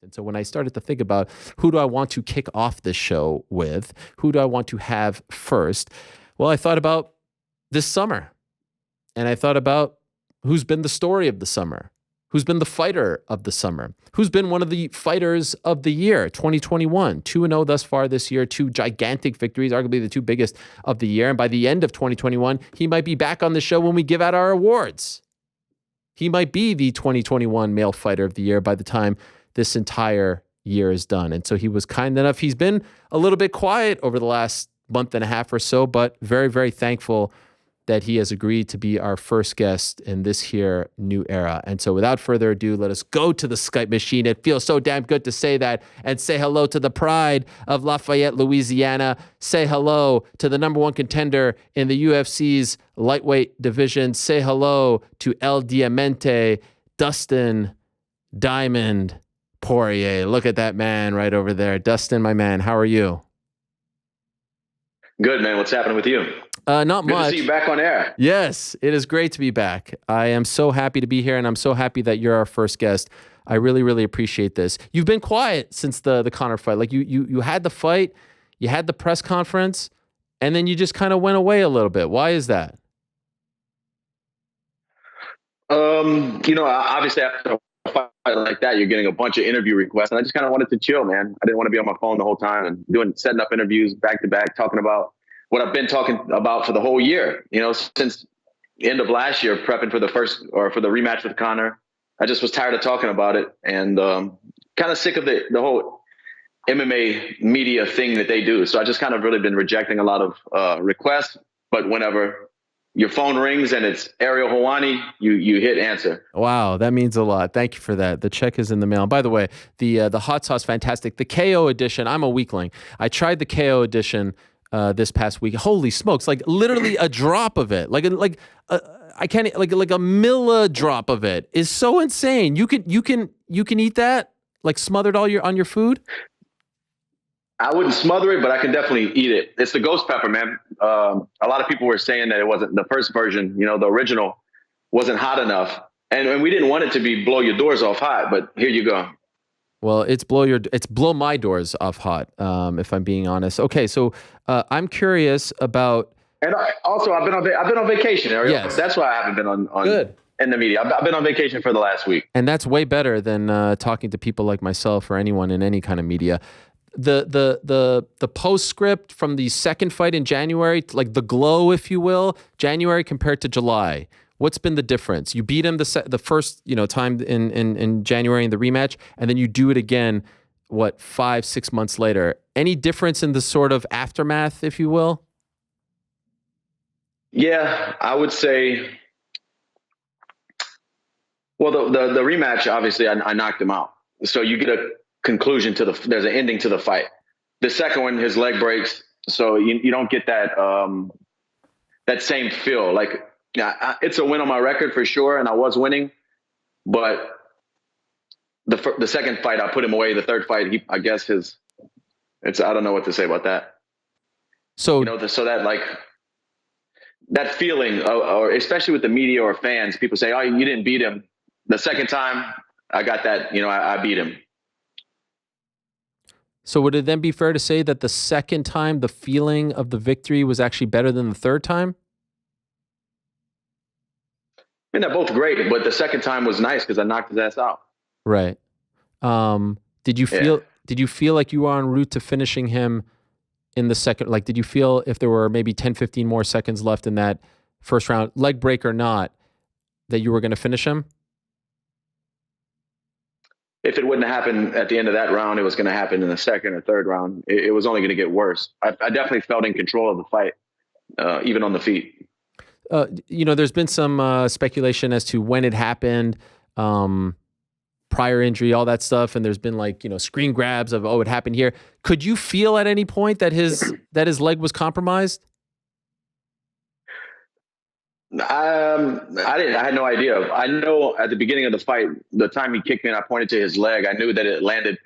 And so when I started to think about who do I want to kick off this show with, who do I want to have first? Well, I thought about this summer, and I thought about who's been the story of the summer, who's been the fighter of the summer, who's been one of the fighters of the year, 2021, 2-0 thus far this year, 2 gigantic victories, arguably the 2 biggest of the year. And by the end of 2021, he might be back on the show when we give out our awards. He might be the 2021 male fighter of the year by the time this entire year is done. And so he was kind enough. He's been a little bit quiet over the last month and a half or so, but very, very thankful that he has agreed to be our first guest in this here new era. And so without further ado, let us go to the Skype machine. It feels so damn good to say that and say hello to the pride of Lafayette, Louisiana. Say hello to the number 1 contender in the UFC's lightweight division. Say hello to El Diamante, Dustin Diamond Poirier. Look at that man right over there. Dustin, my man, how are you? Good, man. What's happening with you? Not Good much. to see you back on air. Yes, it is great to be back. I am so happy to be here, and I'm so happy that you're our first guest. I really, really appreciate this. You've been quiet since the Conor fight. Like you had the fight, you had the press conference, and then you just kind of went away a little bit. Why is that? Obviously after a fight like that, you're getting a bunch of interview requests, and I just kind of wanted to chill, man. I didn't want to be on my phone the whole time and setting up interviews back to back, talking about what I've been talking about for the whole year. Since the end of last year, prepping for the rematch with Conor. I just was tired of talking about it, and kind of sick of the whole MMA media thing that they do. So I just kind of really been rejecting a lot of requests. But whenever your phone rings and it's Ariel Helwani, you hit answer. Wow, that means a lot. Thank you for that. The check is in the mail. And by the way, the hot sauce, fantastic. The KO edition, I'm a weakling. I tried the KO edition this past week. Holy smokes! Like literally a drop of it, like I can't like a milli drop of it is so insane. You can eat that like smothered on your food. I wouldn't smother it, but I can definitely eat it. It's the ghost pepper, man. A lot of people were saying that it wasn't the first version. The original wasn't hot enough, and we didn't want it to be blow your doors off hot. But here you go. Well, it's blow my doors off hot. If I'm being honest. Okay, so I'm curious about. And also, I've been on vacation, Ariel. Yes. That's why I haven't been on Good. In the media. I've been on vacation for the last week, and that's way better than talking to people like myself or anyone in any kind of media. The postscript from the second fight in January, like the glow, if you will, January compared to July. What's been the difference? You beat him the first time in January in the rematch, and then you do it again. 5-6 months later? Any difference in the sort of aftermath, if you will? Yeah, I would say. Well, the rematch, obviously, I knocked him out. So you get a conclusion there's an ending to the fight. The second one, his leg breaks, so you don't get that that same feel. Like, it's a win on my record for sure, and I was winning, but the second fight I put him away. The third fight, I don't know what to say about that. So so that like that feeling, or especially with the media or fans, people say, "Oh, you didn't beat him." The second time, I got that. I beat him. So would it then be fair to say that the second time, the feeling of the victory was actually better than the third time? I mean, they're both great, but the second time was nice because I knocked his ass out. Right. Did you feel like you were en route to finishing him in the second? Like, did you feel if there were maybe 10, 15 more seconds left in that first round, leg break or not, that you were going to finish him? If it wouldn't have happened at the end of that round, it was going to happen in the second or third round. It was only going to get worse. I definitely felt in control of the fight, even on the feet. There's been some speculation as to when it happened, prior injury, all that stuff, and there's been screen grabs of it happened here. Could you feel at any point that his leg was compromised? I didn't. I had no idea. I know at the beginning of the fight, the time he kicked me and I pointed to his leg, I knew that it landed.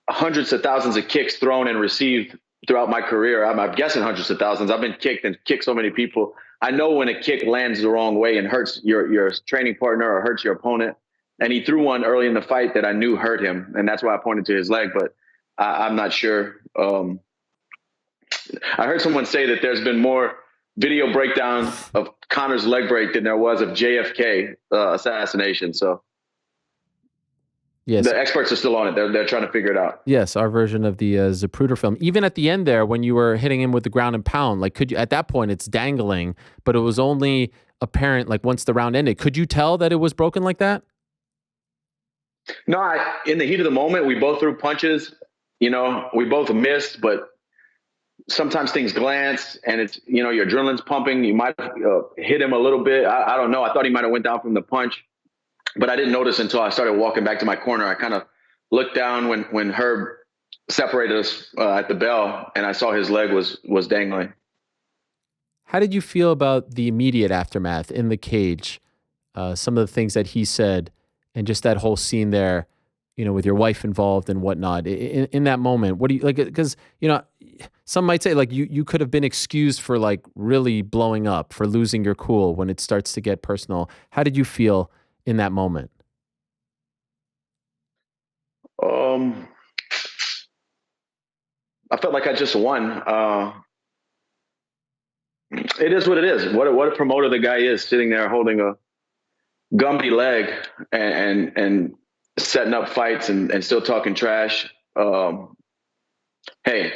Hundreds of thousands of kicks thrown and received throughout my career. I'm guessing hundreds of thousands. I've been kicked and kicked so many people. I know when a kick lands the wrong way and hurts your training partner or hurts your opponent. and he threw one early in the fight that I knew hurt him, and that's why I pointed to his leg. But I'm not sure. I heard someone say that there's been more video breakdown of Conor's leg break than there was of JFK assassination. So yes, the experts are still on it. They're trying to figure it out. Yes, our version of the Zapruder film. Even at the end there, when you were hitting him with the ground and pound, like could you at that point it's dangling, but it was only apparent like once the round ended. Could you tell that it was broken like that? No, in the heat of the moment, we both threw punches. We both missed, but sometimes things glance and it's, your adrenaline's pumping. You might have hit him a little bit. I don't know. I thought he might have went down from the punch, but I didn't notice until I started walking back to my corner. I kind of looked down when Herb separated us at the bell, and I saw his leg was dangling. How did you feel about the immediate aftermath in the cage? Some of the things that he said and just that whole scene there, with your wife involved and whatnot. In that moment, what do you like? Because, some might say like you could have been excused for like really blowing up, for losing your cool when it starts to get personal. How did you feel in that moment? I felt like I just won. It is what it is. What a promoter the guy is, sitting there holding a Gumby leg and setting up fights and still talking trash. Hey,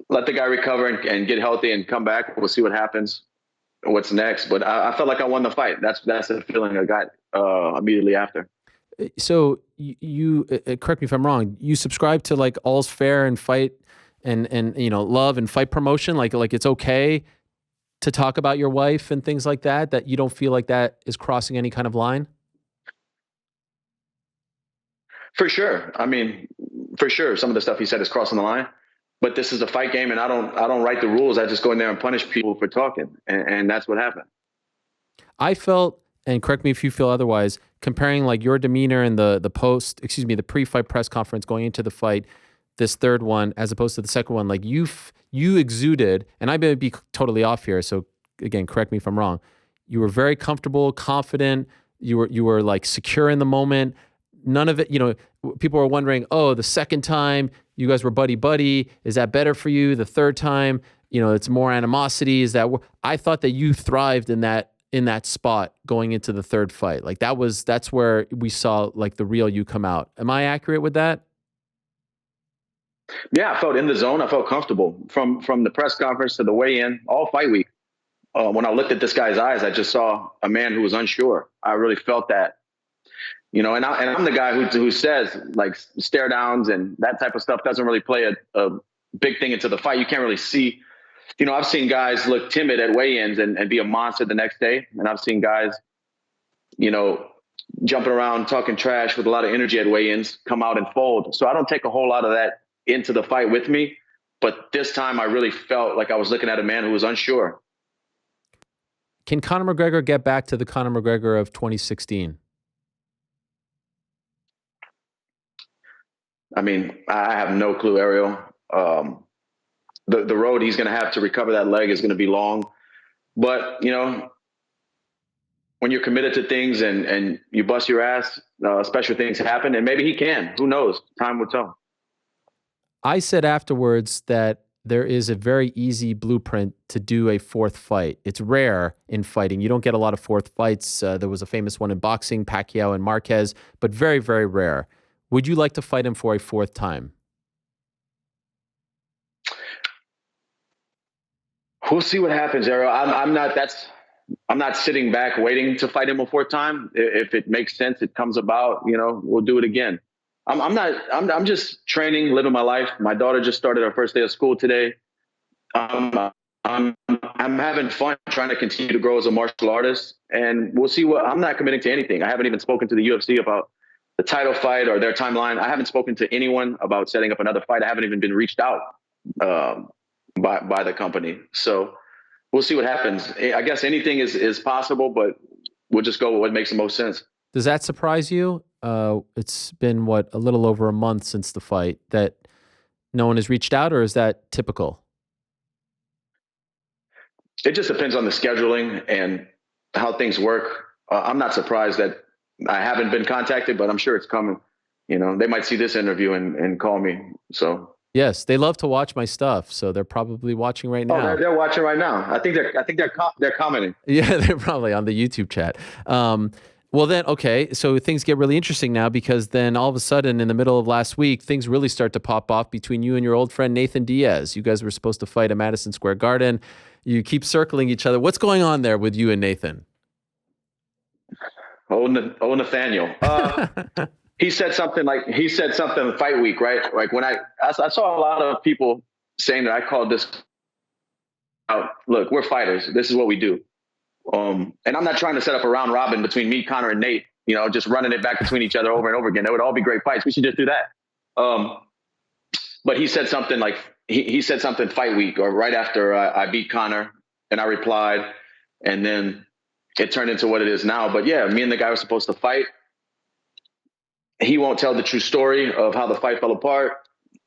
let the guy recover and get healthy and come back. We'll see what happens, what's next. But I felt like I won the fight. That's the feeling I got immediately after. So you correct me if I'm wrong. You subscribe to like all's fair and fight and love and fight promotion. Like it's okay to talk about your wife and things like that. That you don't feel like that is crossing any kind of line. For sure. I mean, for sure, some of the stuff he said is crossing the line. But this is a fight game, and I don't write the rules. I just go in there and punish people for talking, and that's what happened. I felt, and correct me if you feel otherwise, comparing like your demeanor in the pre-fight press conference going into the fight, this third one, as opposed to the second one, like you exuded, and I may be totally off here, so again, correct me if I'm wrong. You were very comfortable, confident. You were like secure in the moment. None of it, people were wondering, oh, the second time you guys were buddy. Is that better for you? The third time, it's more animosity. Is that? I thought that you thrived in that spot going into the third fight. Like that's where we saw like the real you come out. Am I accurate with that? Yeah, I felt in the zone. I felt comfortable from the press conference to the weigh-in, all fight week. When I looked at this guy's eyes, I just saw a man who was unsure. I really felt that. And I'm the guy who says like stare downs and that type of stuff doesn't really play a big thing into the fight. You can't really see, I've seen guys look timid at weigh-ins and be a monster the next day. And I've seen guys, jumping around, talking trash with a lot of energy at weigh-ins come out and fold. So I don't take a whole lot of that into the fight with me. But this time I really felt like I was looking at a man who was unsure. Can Conor McGregor get back to the Conor McGregor of 2016? I mean, I have no clue, Ariel. The road he's going to have to recover that leg is going to be long. But, when you're committed to things and you bust your ass, special things happen. And maybe he can. Who knows? Time will tell. I said afterwards that there is a very easy blueprint to do a fourth fight. It's rare in fighting. You don't get a lot of fourth fights. There was a famous one in boxing, Pacquiao and Marquez, but very, very rare. Would you like to fight him for a fourth time? We'll see what happens, Ariel. I'm not sitting back waiting to fight him a fourth time. If it makes sense, it comes about, we'll do it again. I'm just training, living my life. My daughter just started her first day of school today. I'm having fun trying to continue to grow as a martial artist, and we'll see I'm not committing to anything. I haven't even spoken to the UFC about the title fight or their timeline. I haven't spoken to anyone about setting up another fight. I haven't even been reached out by the company. So we'll see what happens. I guess anything is possible, but we'll just go with what makes the most sense. Does that surprise you? It's been a little over a month since the fight that no one has reached out, or is that typical? It just depends on the scheduling and how things work. I'm not surprised that I haven't been contacted, but I'm sure it's coming. You know, they might see this interview and call me. So Yes, they love to watch my stuff, so they're probably watching right now. Oh, they're watching right now. I think they're commenting. Yeah, they're probably on the YouTube chat. Well, then, okay, so things get really interesting now because then all of a sudden in the middle of last week, things really start to pop off between you and your old friend Nathan Diaz. You guys were supposed to fight at Madison Square Garden. You keep circling each other. What's going on there with you and Nathan? Oh, Nathaniel. He said something fight week, right? Like when I saw a lot of people saying that I called this out. Look, we're fighters. This is what we do. And I'm not trying to set up a round robin between me, Conor, and Nate, you know, just running it back between each other over and over again. That would all be great fights. We should just do that. But he said something like, he said something fight week or right after I beat Conor, and I replied, and then it turned into what it is now. But yeah, me and the guy were supposed to fight. He won't tell the true story of how the fight fell apart.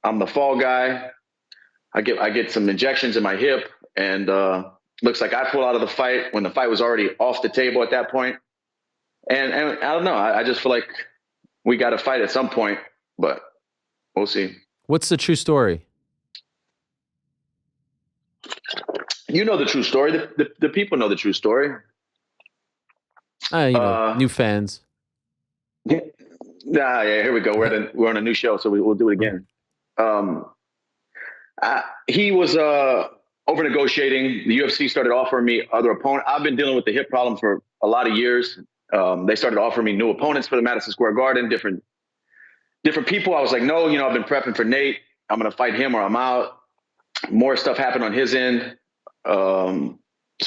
I'm the fall guy. I get some injections in my hip, and looks like I pulled out of the fight when the fight was already off the table at that point. And I don't know. I just feel like we got to fight at some point, but we'll see. What's the true story? You know the true story. The people know the true story. New fans. Yeah, here we go. We're on a new show, so we'll do it again. He was over negotiating. The UFC started offering me other opponents. I've been dealing with the hip problem for a lot of years. They started offering me new opponents for the Madison Square Garden, different people. I was like, no, you know, I've been prepping for Nate. I'm going to fight him or I'm out. More stuff happened on his end. So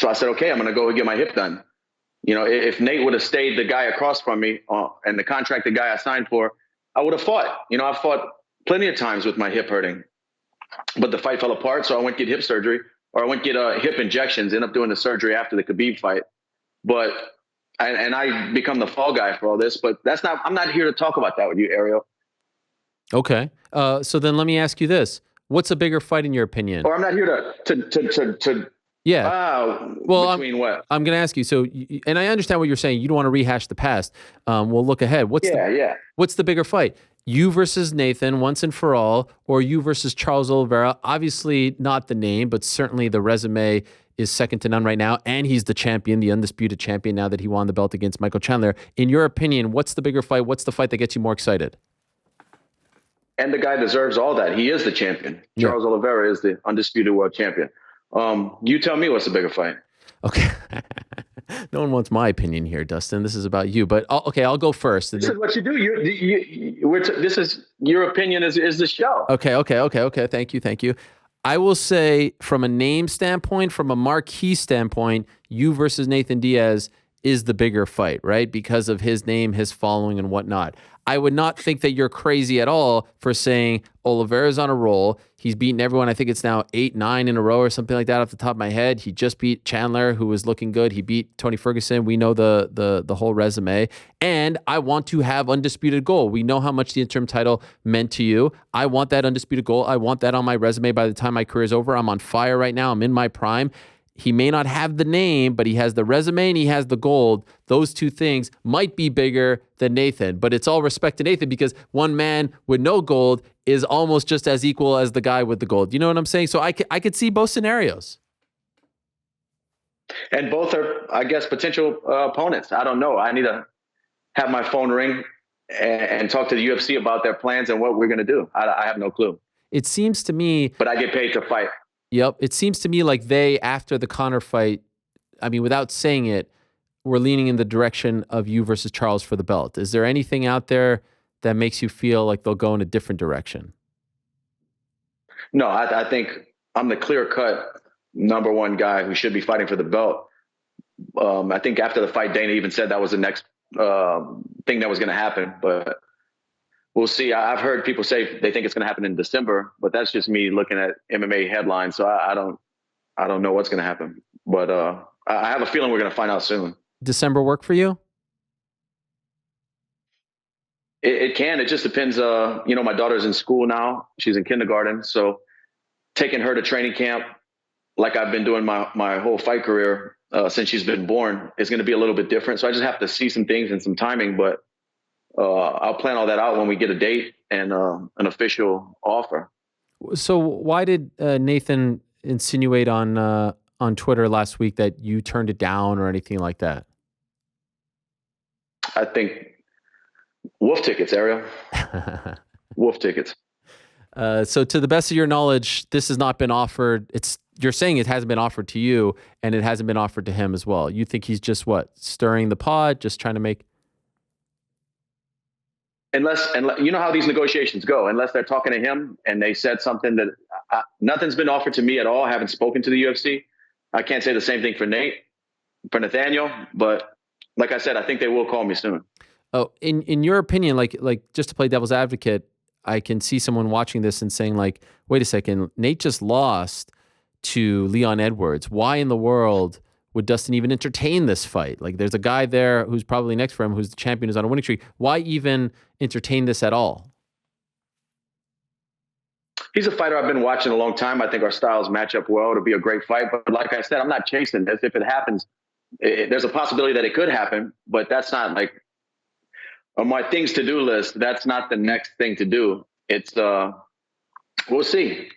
I said, okay, I'm going to go and get my hip done. You know, if Nate would have stayed the guy across from me and the contracted guy I signed for, I would have fought. You know, I've fought plenty of times with my hip hurting, but the fight fell apart. So I went get hip surgery, or I went get hip injections, end up doing the surgery after the Khabib fight. But, and I become the fall guy for all this, but I'm not here to talk about that with you, Ariel. Okay. So then let me ask you this. What's a bigger fight in your opinion? Or I'm not here to yeah. Well, between what? I'm going to ask you. So, and I understand what you're saying. You don't want to rehash the past. We'll look ahead. What's the bigger fight? You versus Nathan once and for all, or you versus Charles Oliveira? Obviously not the name, but certainly the resume is second to none right now. And he's the champion, the undisputed champion now that he won the belt against Michael Chandler. In your opinion, what's the bigger fight? What's the fight that gets you more excited? And the guy deserves all that. He is the champion. Yeah. Charles Oliveira is the undisputed world champion. You tell me what's the bigger fight. Okay. No one wants my opinion here, Dustin. This is about you. But I'll go first. This is what you do. This is your opinion is the show. Okay. Thank you. I will say from a name standpoint, from a marquee standpoint, you versus Nathan Diaz is the bigger fight, right? Because of his name, his following, and whatnot. I would not think that you're crazy at all for saying Oliveira's on a roll. He's beaten everyone. I think it's now 8, 9 in a row or something like that off the top of my head. He just beat Chandler, who was looking good. He beat Tony Ferguson. We know the whole resume. And I want to have undisputed gold. We know how much the interim title meant to you. I want that undisputed gold. I want that on my resume by the time my career is over. I'm on fire right now. I'm in my prime. He may not have the name, but he has the resume and he has the gold. Those two things might be bigger than Nathan, but it's all respect to Nathan because one man with no gold is almost just as equal as the guy with the gold. You know what I'm saying? So I could see both scenarios. And both are, I guess, potential opponents. I don't know. I need to have my phone ring and talk to the UFC about their plans and what we're going to do. I have no clue. It seems to me... But I get paid to fight. Yep. It seems to me like they, after the Conor fight, I mean, without saying it, were leaning in the direction of you versus Charles for the belt. Is there anything out there that makes you feel like they'll go in a different direction? No, I think I'm the clear-cut number one guy who should be fighting for the belt. I think after the fight, Dana even said that was the next thing that was going to happen, but we'll see. I've heard people say they think it's going to happen in December, but that's just me looking at MMA headlines. So I don't know what's going to happen, but I have a feeling we're going to find out soon. December work for you? It can. It just depends. My daughter's in school now. She's in kindergarten. So taking her to training camp, like I've been doing my whole fight career, since she's been born is going to be a little bit different. So I just have to see some things and some timing, but I'll plan all that out when we get a date and an official offer. So why did Nathan insinuate on Twitter last week that you turned it down or anything like that? I think wolf tickets, Ariel. Wolf tickets. So to the best of your knowledge, this has not been offered. You're saying it hasn't been offered to you, and it hasn't been offered to him as well. You think he's just stirring the pot, just trying to make. Unless you know how these negotiations go, unless they're talking to him and they said something that nothing's been offered to me at all. I haven't spoken to the UFC. I can't say the same thing for Nathaniel, but like I said, I think they will call me soon. Oh, in your opinion, like just to play devil's advocate, I can see someone watching this and saying like, wait a second, Nate just lost to Leon Edwards. Why in the world would Dustin even entertain this fight? Like, there's a guy there who's probably next for him, who's the champion, who's on a winning streak. Why even entertain this at all? He's a fighter I've been watching a long time. I think our styles match up well to be a great fight. But like I said, I'm not chasing this. If it happens, there's a possibility that it could happen, but that's not like on my things to do list. That's not the next thing to do. It's we'll see.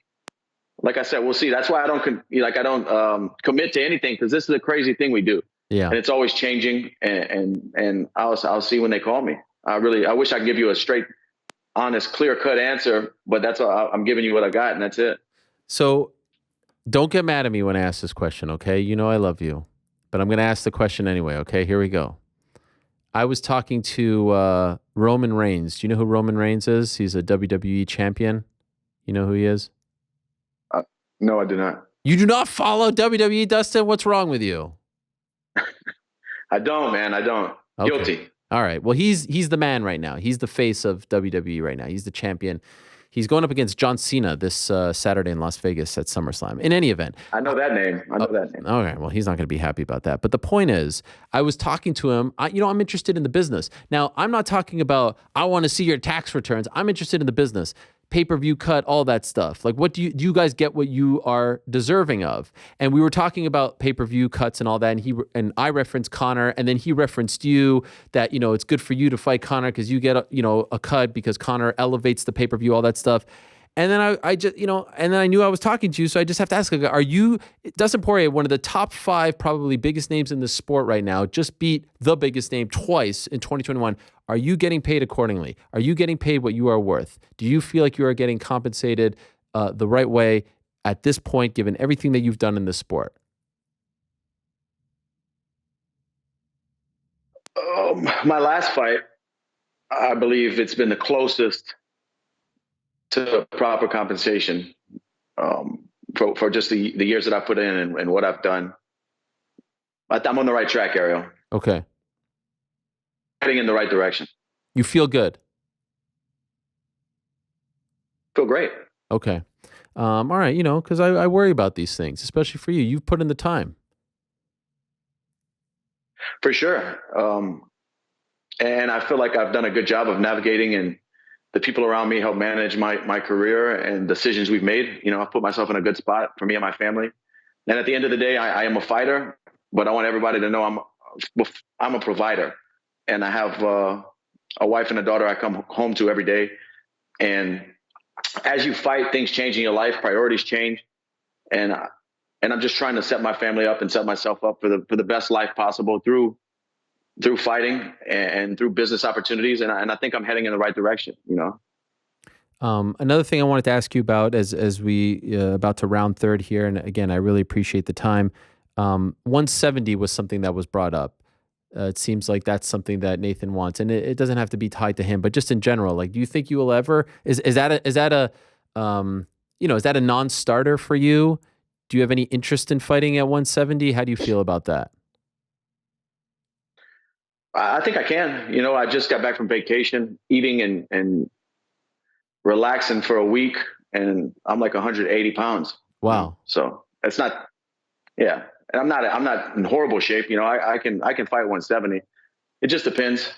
Like I said, we'll see. That's why I don't commit to anything, because this is a crazy thing we do. Yeah, and it's always changing. And I'll see when they call me. I wish I could give you a straight, honest, clear cut answer, but that's all. I'm giving you what I got, and that's it. So don't get mad at me when I ask this question, okay? You know I love you, but I'm going to ask the question anyway. Okay, here we go. I was talking to Roman Reigns. Do you know who Roman Reigns is? He's a WWE champion. You know who he is? No, I do not. You do not follow WWE, Dustin? What's wrong with you? I don't, man. I don't. Okay. Guilty. All right. Well, he's the man right now. He's the face of WWE right now. He's the champion. He's going up against John Cena this Saturday in Las Vegas at SummerSlam. In any event. I know that name. Okay. Well, he's not going to be happy about that. But the point is, I was talking to him. I'm interested in the business. Now, I'm not talking about, I want to see your tax returns. I'm interested in the business. Pay-per-view cut, all that stuff. Like, what do you guys get what you are deserving of? And we were talking about pay-per-view cuts and all that, and I referenced Conor, and then he referenced you that, it's good for you to fight Conor because you get a cut because Conor elevates the pay-per-view, all that stuff. And then I just, and then I knew I was talking to you, so I just have to ask, are you, Dustin Poirier, one of the top 5 probably biggest names in the sport right now, just beat the biggest name twice in 2021. Are you getting paid accordingly? Are you getting paid what you are worth? Do you feel like you are getting compensated the right way at this point, given everything that you've done in this sport? My last fight, I believe it's been the closest to proper compensation for just the years that I put in and what I've done. I'm on the right track, Ariel. Okay. Heading in the right direction. You feel good? Feel great. Okay. All right, because I worry about these things, especially for you. You've put in the time. For sure. And I feel like I've done a good job of navigating, and the people around me help manage my career and decisions we've made. I've put myself in a good spot for me and my family. And at the end of the day, I am a fighter, but I want everybody to know I'm a provider. And I have a wife and a daughter I come home to every day. And as you fight, things change in your life, priorities change. And I'm just trying to set my family up and set myself up for the best life possible through fighting and through business opportunities. And I think I'm heading in the right direction, Another thing I wanted to ask you about as we about to round third here. And again, I really appreciate the time. 170 was something that was brought up. It seems like that's something that Nathan wants, and it doesn't have to be tied to him, but just in general, like, do you think you will ever, is that a non-starter for you? Do you have any interest in fighting at 170? How do you feel about that? I think I can. I just got back from vacation, eating and relaxing for a week, and I'm like 180 pounds. Wow. So it's not, yeah. And I'm not in horrible shape. I can fight 170. It just depends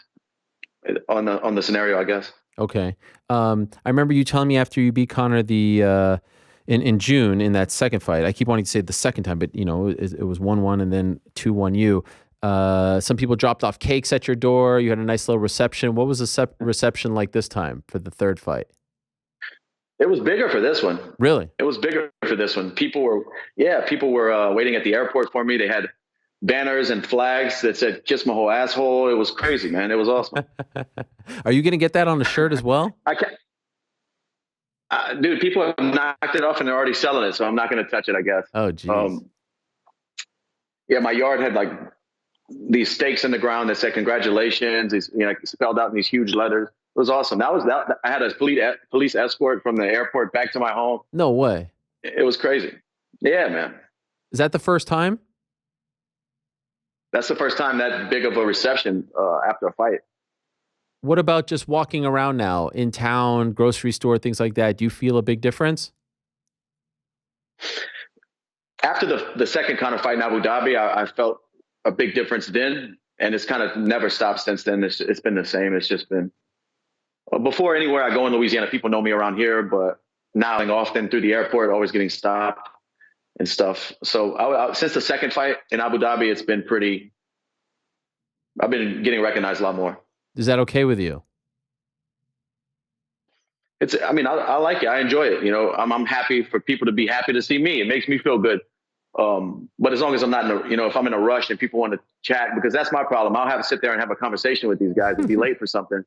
on the scenario, I guess. Okay. I remember you telling me after you beat Conor in June in that second fight. I keep wanting to say the second time, but it was 1-1 and then 2-1 you. Some people dropped off cakes at your door. You had a nice little reception. What was the reception like this time for the third fight? It was bigger for this one. Really? It was bigger for this one. People were waiting at the airport for me. They had banners and flags that said "Kiss my whole asshole." It was crazy, man. It was awesome. Are you going to get that on the shirt as well? I can't. Dude, people have knocked it off and they're already selling it, so I'm not going to touch it, I guess. Oh, geez. Yeah, my yard had like these stakes in the ground that said "Congratulations." These, spelled out in these huge letters. It was awesome. I had a police escort from the airport back to my home. No way. It was crazy. Yeah, man. Is that the first time? That's the first time that big of a reception after a fight. What about just walking around now in town, grocery store, things like that? Do you feel a big difference? After the second Conor fight in Abu Dhabi, I felt a big difference then, and it's kind of never stopped since then. It's been the same. It's just been before anywhere I go in Louisiana, people know me around here, but now often through the airport, always getting stopped and stuff. So since the second fight in Abu Dhabi, it's been I've been getting recognized a lot more. Is that okay with you? I like it. I enjoy it. I'm happy for people to be happy to see me. It makes me feel good. But as long as I'm not if I'm in a rush and people want to chat, because that's my problem. I'll have to sit there and have a conversation with these guys and be late for something.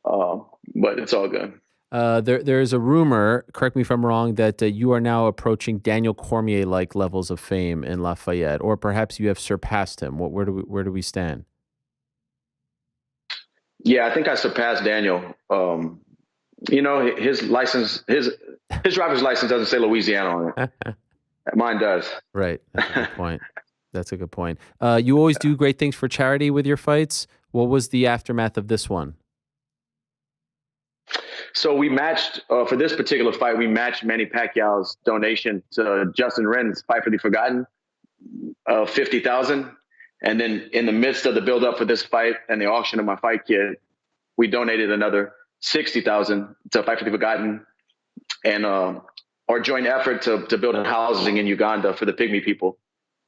But it's all good. There's a rumor, correct me if I'm wrong, that you are now approaching Daniel Cormier-like levels of fame in Lafayette, or perhaps you have surpassed him. Where do we stand? Yeah, I think I surpassed Daniel. His license, his driver's license doesn't say Louisiana on it. Mine does. Right. That's a good point. That's a good point. You always do great things for charity with your fights. What was the aftermath of this one? So we matched, for this particular fight, we matched Manny Pacquiao's donation to Justin Ren's Fight for the Forgotten of $50,000. And then in the midst of the build-up for this fight and the auction of my fight kit, we donated another $60,000 to Fight for the Forgotten and our joint effort to build housing in Uganda for the Pygmy people.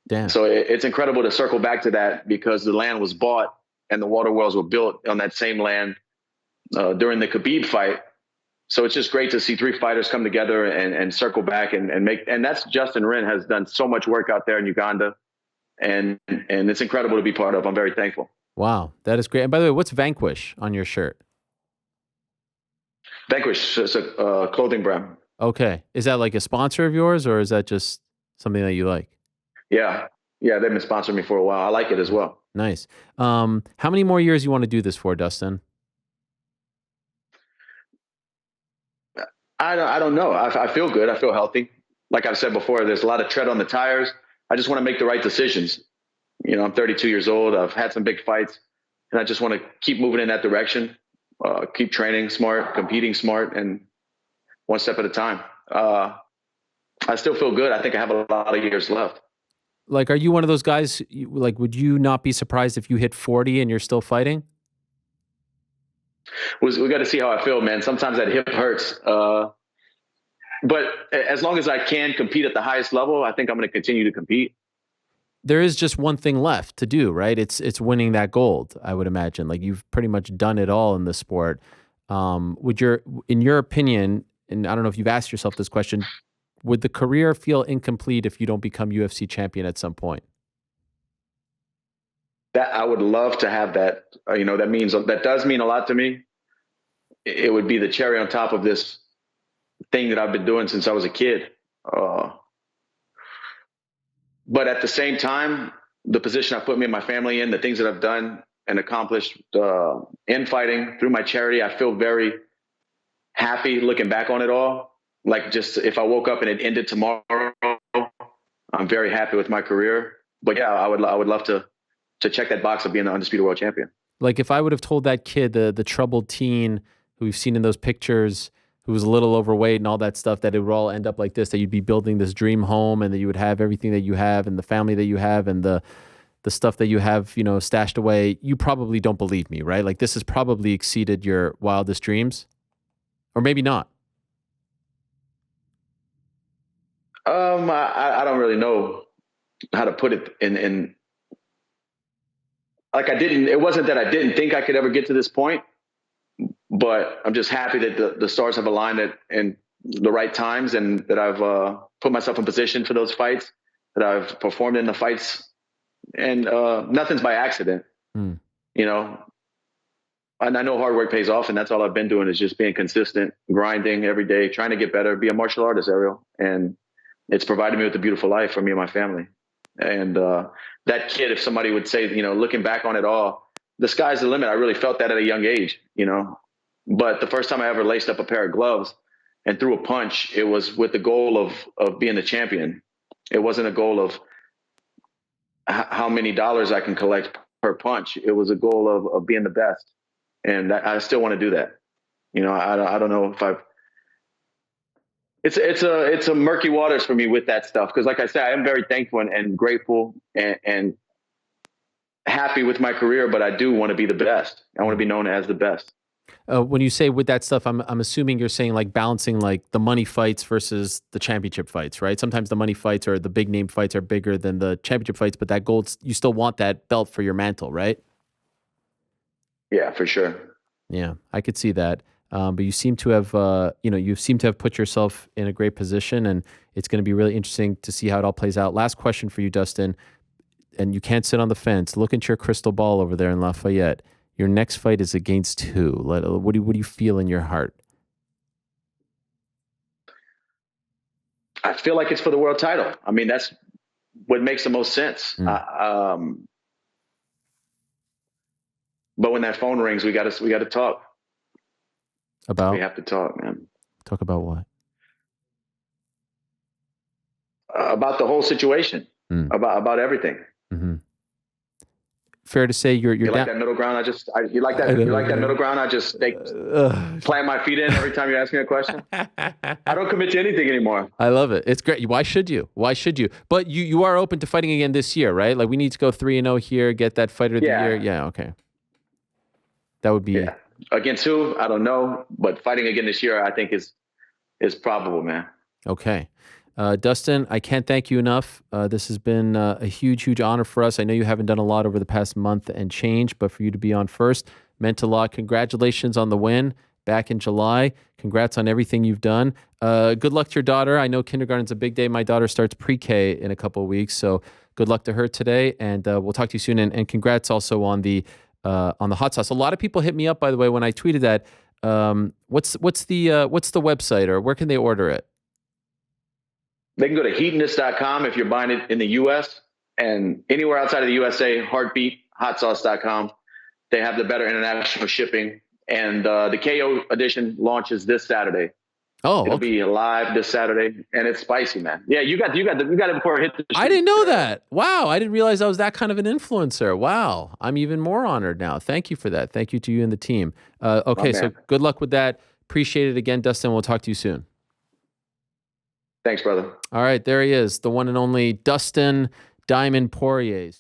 Damn. So it's incredible to circle back to that, because the land was bought and the water wells were built on that same land during the Khabib fight. So it's just great to see three fighters come together and circle back and that's Justin Ren has done so much work out there in Uganda. And it's incredible to be part of. I'm very thankful. Wow, that is great. And by the way, what's Vanquish on your shirt? Vanquish is a clothing brand. Okay. Is that like a sponsor of yours, or is that just something that you like? Yeah. They've been sponsoring me for a while. I like it as well. Nice. How many more years you want to do this for, Dustin? I don't know. I feel good. I feel healthy. Like I've said before, there's a lot of tread on the tires. I just want to make the right decisions. I'm 32 years old. I've had some big fights, and I just want to keep moving in that direction. Keep training smart, competing smart, and one step at a time. I still feel good. I think I have a lot of years left. Like, are you one of those guys, would you not be surprised if you hit 40 and you're still fighting? We got to see how I feel, man. Sometimes that hip hurts. But as long as I can compete at the highest level, I think I'm going to continue to compete. There is just one thing left to do, right? It's winning that gold, I would imagine. Like, you've pretty much done it all in the sport. In your opinion, and I don't know if you've asked yourself this question, would the career feel incomplete if you don't become UFC champion at some point? That I would love to have that. That does mean a lot to me. It would be the cherry on top of this thing that I've been doing since I was a kid. But at the same time, the position I put me and my family in, the things that I've done and accomplished in fighting through my charity, I feel very happy looking back on it all. Like, just if I woke up and it ended tomorrow, I'm very happy with my career. But yeah, I would love to check that box of being the undisputed world champion. Like, if I would have told that kid, the troubled teen who we've seen in those pictures, who was a little overweight and all that stuff, that it would all end up like this, that you'd be building this dream home and that you would have everything that you have and the family that you have and the stuff that you have, stashed away, you probably don't believe me, right? Like, this has probably exceeded your wildest dreams, or maybe not. I don't really know how to put it in like it wasn't that I didn't think I could ever get to this point, but I'm just happy that the stars have aligned it in the right times and that I've put myself in position for those fights, that I've performed in the fights, and nothing's by accident, Mm. you know. And I know hard work pays off, and that's all I've been doing is just being consistent, grinding every day, trying to get better, be a martial artist, Ariel. And it's provided me with a beautiful life for me and my family. And that kid, if somebody would say, looking back on it all, the sky's the limit. I really felt that at a young age, But the first time I ever laced up a pair of gloves and threw a punch, it was with the goal of being the champion. It wasn't a goal of how many dollars I can collect per punch. It was a goal of being the best. And I still want to do that. I don't know if it's a murky waters for me with that stuff. Cause like I said, I am very thankful and grateful and happy with my career, but I do want to be the best. I want to be known as the best. When you say with that stuff, I'm assuming you're saying like balancing like the money fights versus the championship fights, right? Sometimes the money fights or the big name fights are bigger than the championship fights, but that gold, you still want that belt for your mantle, right? Yeah, for sure. Yeah, I could see that. But you seem to have, you seem to have put yourself in a great position, and it's going to be really interesting to see how it all plays out. Last question for you, Dustin, and you can't sit on the fence. Look into your crystal ball over there in Lafayette. Your next fight is against who? What do you feel in your heart? I feel like it's for the world title. I mean, that's what makes the most sense. But when that phone rings, we got to talk. About? We have to talk, man. Talk about what? About the whole situation. About everything. Mm-hmm. Fair to say you're like that middle ground. You like that middle ground. I just plant my feet in every time you ask me a question. I don't commit to anything anymore. I love it. It's great. Why should you? But you are open to fighting again this year, right? Like we need to go 3-0 here, get that fighter of the year. Yeah. Okay. That would be against who? I don't know, but fighting again this year, I think is probable, man. Okay. Dustin, I can't thank you enough. This has been a huge, huge honor for us. I know you haven't done a lot over the past month and change, but for you to be on first meant a lot. Congratulations on the win back in July. Congrats on everything you've done. Good luck to your daughter. I know kindergarten's a big day. My daughter starts pre-K in a couple of weeks, so good luck to her today, and we'll talk to you soon. And congrats also on the hot sauce. A lot of people hit me up, by the way, when I tweeted that. What's the website, or where can they order it? They can go to hedonist.com if you're buying it in the U.S. and anywhere outside of the USA, heartbeathotsauce.com. They have the better international shipping. And the KO edition launches this Saturday. Oh, it'll be live this Saturday, and it's spicy, man. Yeah, you got it before it hit the street. I didn't know that. Wow, I didn't realize I was that kind of an influencer. Wow, I'm even more honored now. Thank you for that. Thank you to you and the team. Okay, so good luck with that. Appreciate it again, Dustin. We'll talk to you soon. Thanks, brother. All right, there he is, the one and only Dustin Diamond Poirier.